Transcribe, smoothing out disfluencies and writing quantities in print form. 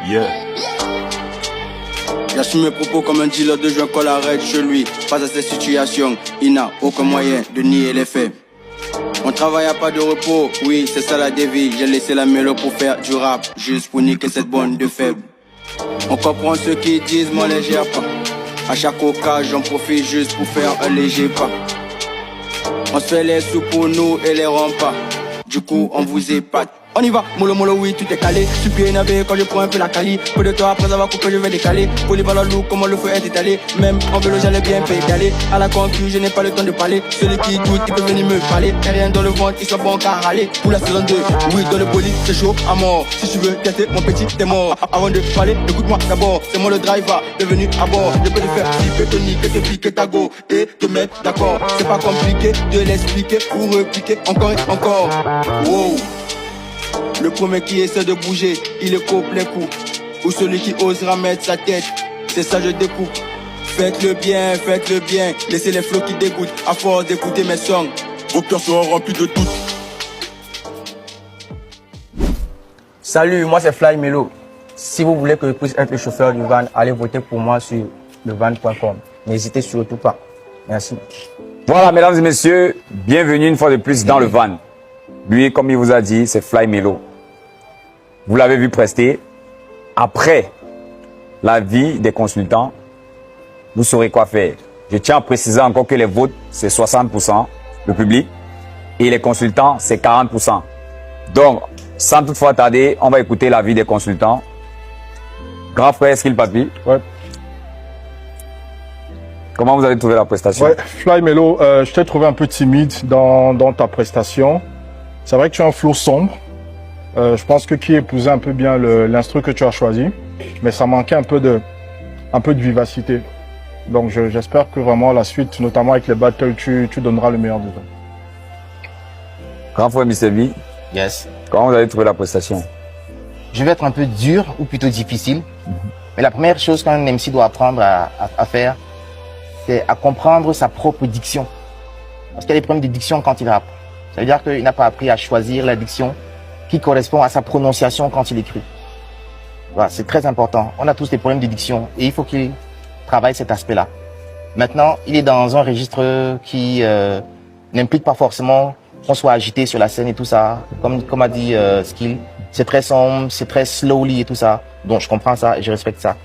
Yeah. J'assume mes propos comme un dealer de joint qu'on arrête chez lui. Face à cette situation, il n'a aucun moyen de nier les faits. On travaille à pas de repos, oui, c'est ça la dévie. J'ai laissé la mélo pour faire du rap, juste pour niquer cette bande de faibles. On comprend ceux qui disent moi les gère pas. À chaque occasion, j'en profite juste pour faire un léger pas. On se fait les sous pour nous et les rend pas. Du coup, on vous épate. On y va, mollo mollo oui, tout est calé. Suis pied navé quand je prends un peu la cali. Peu de temps après avoir coupé, je vais décaler. Polyvalent loup, comment le feu est étalé. Même en vélo, j'allais bien pédaler. À la concu, je n'ai pas le temps de parler. Celui qui doute, il peut venir me parler. Et rien dans le ventre, il soit bon qu'à râler. Pour la saison 2, oui, dans le bolide, c'est chaud à mort. Si tu veux tester, mon petit, t'es mort. Avant de parler, écoute-moi d'abord. C'est moi le driver, devenu à bord. Je peux te faire flipper, te niquer, te piquer ta go. Et te mettre d'accord. C'est pas compliqué de l'expliquer ou repliquer encore et encore. Wow. Le premier qui essaie de bouger, il est coupe les coups. Ou celui qui osera mettre sa tête, c'est ça je découpe. Faites le bien, laissez les flots qui dégoûtent. À force d'écouter mes songs, vos cœurs seront remplis de doutes. Salut, moi c'est Fly Melo. Si vous voulez que je puisse être le chauffeur du van, allez voter pour moi sur levan.com. N'hésitez surtout pas. Merci. Voilà, mesdames et messieurs, bienvenue une fois de plus dans le van. Lui, comme il vous a dit, c'est Fly Melo. Vous l'avez vu prester. Après l'avis des consultants, vous saurez quoi faire. Je tiens à préciser encore que les votes, c'est 60%, le public, et les consultants, c'est 40%. Donc, sans toutefois tarder, on va écouter l'avis des consultants. Grand frère, Skill Papi. Ouais. Comment vous avez trouvé la prestation? Ouais, Fly Melo, je t'ai trouvé un peu timide dans ta prestation. C'est vrai que tu as un flow sombre. Je pense que qui épousait un peu bien l'instru que tu as choisi, mais ça manquait un peu de vivacité. Donc j'espère que vraiment la suite, notamment avec les battles, tu donneras le meilleur de toi. Grand frère Mr. B. Yes. Comment vous avez trouvé la prestation? Je vais être un peu dur ou plutôt difficile. Mais la première chose qu'un MC doit apprendre à faire, c'est à comprendre sa propre diction. Parce qu'il y a des problèmes de diction quand il rappe. Ça veut dire qu'il n'a pas appris à choisir la diction qui correspond à sa prononciation quand il écrit. Voilà, c'est très important. On a tous des problèmes de diction et il faut qu'il travaille cet aspect-là. Maintenant, il est dans un registre qui n'implique pas forcément qu'on soit agité sur la scène et tout ça. Comme a dit Skill, c'est très sombre, c'est très slowly et tout ça. Donc je comprends ça et je respecte ça.